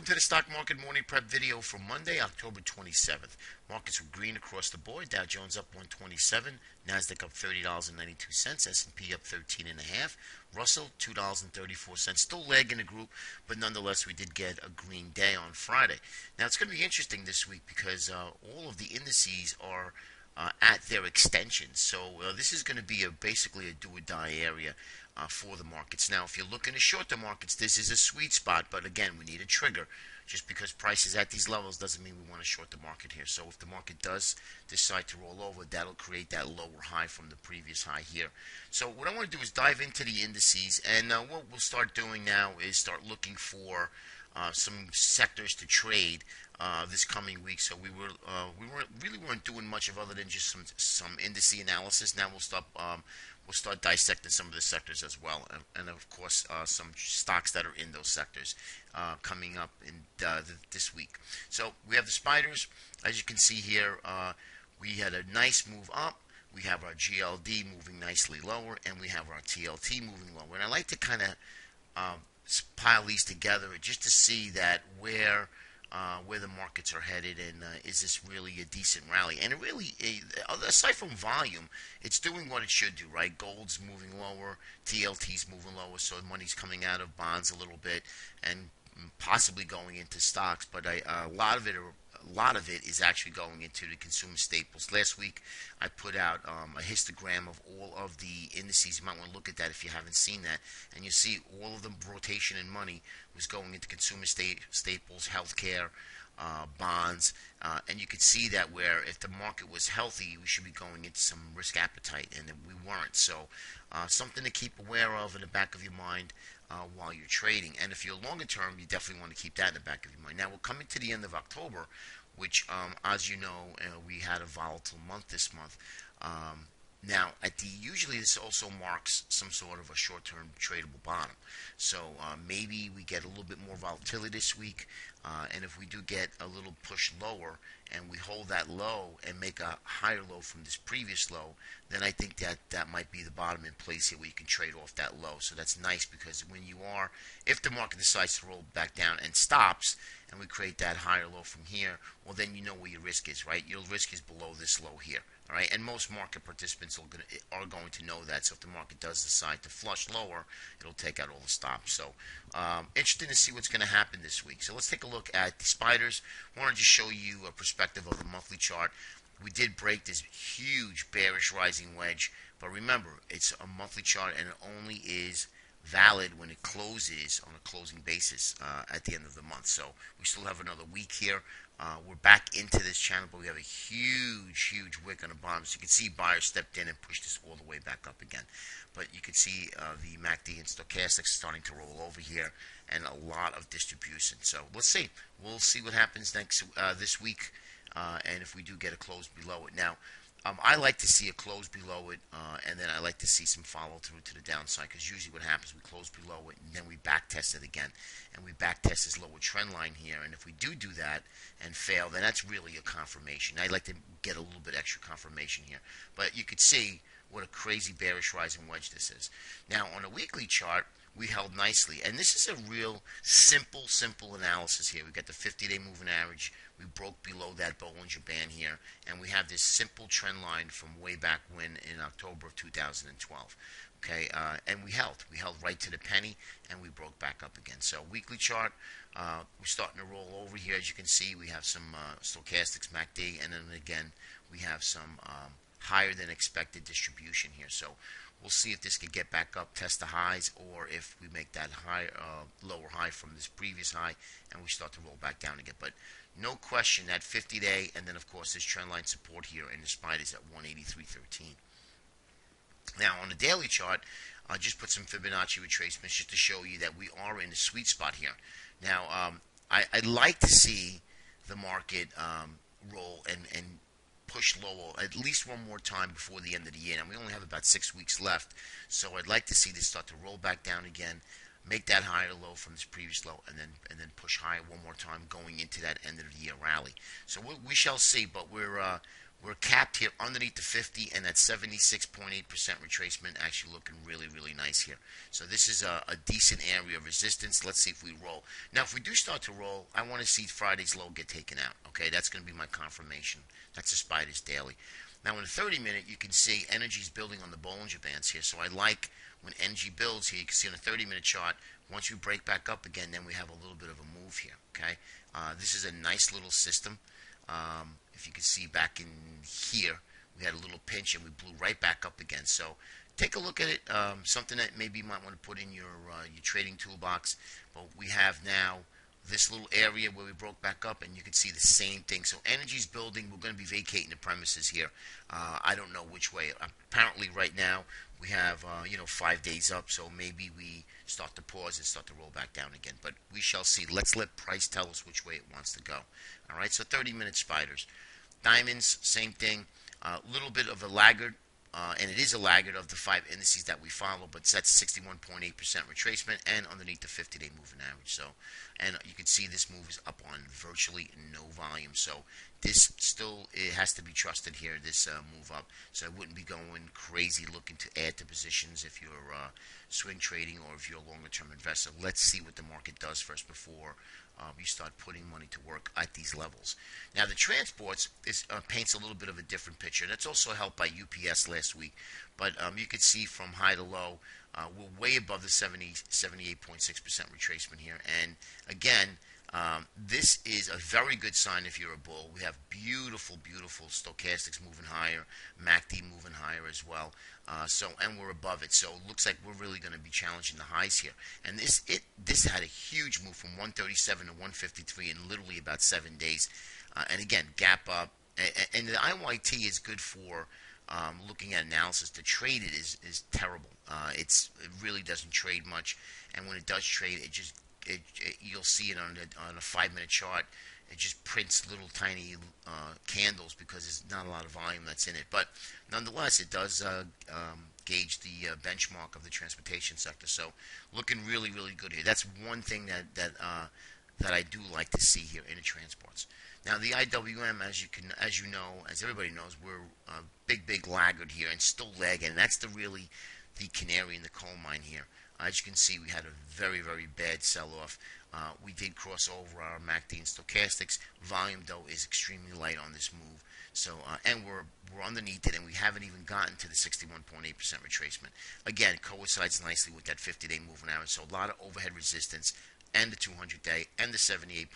Welcome to the Stock Market Morning Prep video for Monday, October 27th. Markets were green across the board. Dow Jones up 127, Nasdaq up $30.92, S&P up 13.5, Russell $2.34. Still lagging the group, but nonetheless we did get a green day on Friday. Now it's going to be interesting this week because all of the indices are at their extensions. So this is going to be basically a do-or-die area for the markets. Now, if you're looking to short the markets, this is a sweet spot, but again, we need a trigger. Just because price is at these levels doesn't mean we want to short the market here. So if the market does decide to roll over, that'll create that lower high from the previous high here. So what I want to do is dive into the indices, and what we'll start doing now is start looking for some sectors to trade this coming week. So we weren't doing much of other than just some indice analysis. Now we'll start dissecting some of the sectors as well, and of course some stocks that are in those sectors coming up in this week. So we have the spiders, as you can see here. We had a nice move up. We have our GLD moving nicely lower, and we have our TLT moving lower. And I like to kind of pile these together just to see that where the markets are headed, and is this really a decent rally? And it really, aside from volume, it's doing what it should do, right? Gold's moving lower, TLT's moving lower, so money's coming out of bonds a little bit, and possibly going into stocks. But a lot of it is actually going into the consumer staples. Last week, I put out a histogram of all of the indices. You might want to look at that if you haven't seen that. And you see all of the rotation in money was going into consumer staples, healthcare, bonds. And you could see that where if the market was healthy, we should be going into some risk appetite, and we weren't. So something to keep aware of in the back of your mind while you're trading. And if you're longer term, you definitely want to keep that in the back of your mind. Now, we're coming to the end of October, which, as you know, we had a volatile month this month. Now, usually this also marks some sort of a short-term tradable bottom. So maybe we get a little bit more volatility this week, and if we do get a little push lower and we hold that low and make a higher low from this previous low, then I think that might be the bottom in place here where you can trade off that low. So that's nice, because if the market decides to roll back down and stops, and we create that higher low from here, well, then you know where your risk is, right? Your risk is below this low here. All right, and most market participants are going to know that. So if the market does decide to flush lower, it'll take out all the stops. So interesting to see what's going to happen this week. So let's take a look at the spiders. I want to just show you a perspective of the monthly chart. We did break this huge bearish rising wedge, but remember, it's a monthly chart, and it only is valid when it closes on a closing basis at the end of the month. So we still have another week here. We're back into this channel, but we have a huge wick on the bottom. So you can see buyers stepped in and pushed this all the way back up again. But you can see the MACD and stochastics starting to roll over here, and a lot of distribution. So let's see. We'll see what happens this week, and if we do get a close below it. Now, I like to see a close below it, and then I like to see some follow through to the downside, because usually what happens, we close below it, and then we back test it again, and we back test this lower trend line here. And if we do that and fail, then that's really a confirmation. I'd like to get a little bit extra confirmation here, but you could see what a crazy bearish rising wedge this is. Now, on a weekly chart, we held nicely, and this is a real simple analysis here. We got the 50-day moving average. We broke below that Bollinger Band here, and we have this simple trend line from way back when, in October of 2012. Okay, and we held right to the penny, and we broke back up again. So weekly chart, we're starting to roll over here. As you can see, we have some stochastics, MACD, and then again we have some higher than expected distribution here. So we'll see if this could get back up, test the highs, or if we make that lower high from this previous high, and we start to roll back down again. But no question that 50-day, and then of course this trend line support here in the spiders at 183.13. Now on the daily chart, I just put some Fibonacci retracements just to show you that we are in the sweet spot here. Now I'd like to see the market roll and push lower at least one more time before the end of the year. And we only have about 6 weeks left, so I'd like to see this start to roll back down again, make that higher low from this previous low, and then push higher one more time going into that end of the year rally. So we shall see, but we're We're capped here underneath the 50, and that 76.8% retracement actually looking really, really nice here. So this is a decent area of resistance. Let's see if we roll. Now, if we do start to roll, I want to see Friday's low get taken out. Okay, that's going to be my confirmation. That's the Spiders Daily. Now, in the 30-minute, you can see energy's building on the Bollinger Bands here. So I like when energy builds here. You can see on the 30-minute chart, once we break back up again, then we have a little bit of a move here. Okay, this is a nice little system. If you can see back in here, we had a little pinch and we blew right back up again. So take a look at it. Something that maybe you might want to put in your trading toolbox. But we have now this little area where we broke back up, and you can see the same thing. So energy's building. We're going to be vacating the premises here. I don't know which way. Apparently, right now we have 5 days up. So maybe we start to pause and start to roll back down again. But we shall see. Let's let price tell us which way it wants to go. All right. So 30-minute spiders. Diamonds, same thing. A little bit of a laggard, and it is a laggard of the 5 indices that we follow, but that's 61.8% retracement and underneath the 50-day moving average. So, and you can see this move is up on virtually no volume. So this still, it has to be trusted here, this move up. So I wouldn't be going crazy looking to add to positions if you're swing trading or if you're a longer-term investor. Let's see what the market does first before you start putting money to work at these levels. Now, the transports paints a little bit of a different picture. That's also helped by UPS last week. But you can see from high to low, we're way above the 78.6% retracement here. And again, this is a very good sign if you're a bull. We have beautiful, beautiful stochastics moving higher, MACD moving higher as well. And we're above it. So it looks like we're really going to be challenging the highs here. And this had a huge move from 137 to 153 in literally about 7 days. And again, gap up. And the IYT is good for looking at analysis. To trade it is terrible. It really doesn't trade much. And when it does trade, you'll see it on a 5-minute chart. It just prints little tiny candles because there's not a lot of volume that's in it. But nonetheless, it does gauge the benchmark of the transportation sector. So looking really, really good here. That's one thing that I do like to see here in the transports. Now the IWM, as you know, as everybody knows, we're a big laggard here and still lagging. And that's really the canary in the coal mine here. As you can see, we had a very, very bad sell-off. We did cross over our MACD and stochastics. Volume, though, is extremely light on this move. So, and we're underneath it, and we haven't even gotten to the 61.8% retracement. Again, it coincides nicely with that 50-day moving average. So a lot of overhead resistance, and the 200-day, and the 78.6%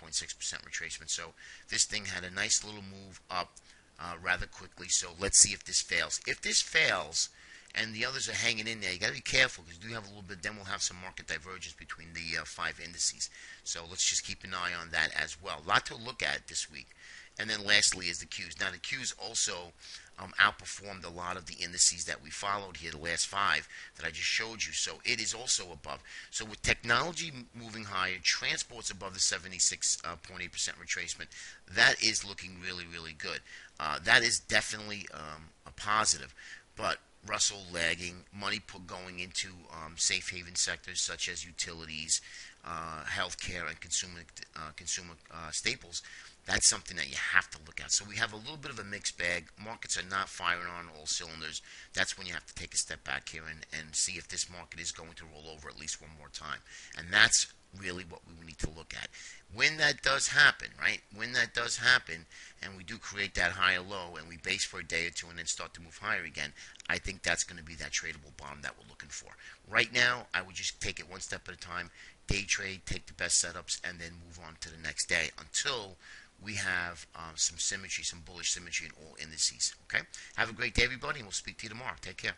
retracement. So this thing had a nice little move up rather quickly. So let's see if this fails. If this fails, and the others are hanging in there, you got to be careful because we do have a little bit. Then we'll have some market divergence between the 5 indices. So let's just keep an eye on that as well. A lot to look at this week. And then lastly is the Qs. Now the Qs also outperformed a lot of the indices that we followed here, the last 5 that I just showed you. So it is also above. So with technology moving higher, transport's above the 76.8% retracement. That is looking really, really good. That is definitely a positive. But Russell lagging, money going into safe haven sectors such as utilities, healthcare, and consumer staples. That's something that you have to look at. So we have a little bit of a mixed bag. Markets are not firing on all cylinders. That's when you have to take a step back here and see if this market is going to roll over at least one more time. And that's really what we need to look at. When that does happen, right? When that does happen, and we do create that higher low, and we base for a day or two, and then start to move higher again, I think that's going to be that tradable bomb that we're looking for. Right now, I would just take it one step at a time, day trade, take the best setups, and then move on to the next day until we have some symmetry, some bullish symmetry in all indices. Okay? Have a great day, everybody, and we'll speak to you tomorrow. Take care.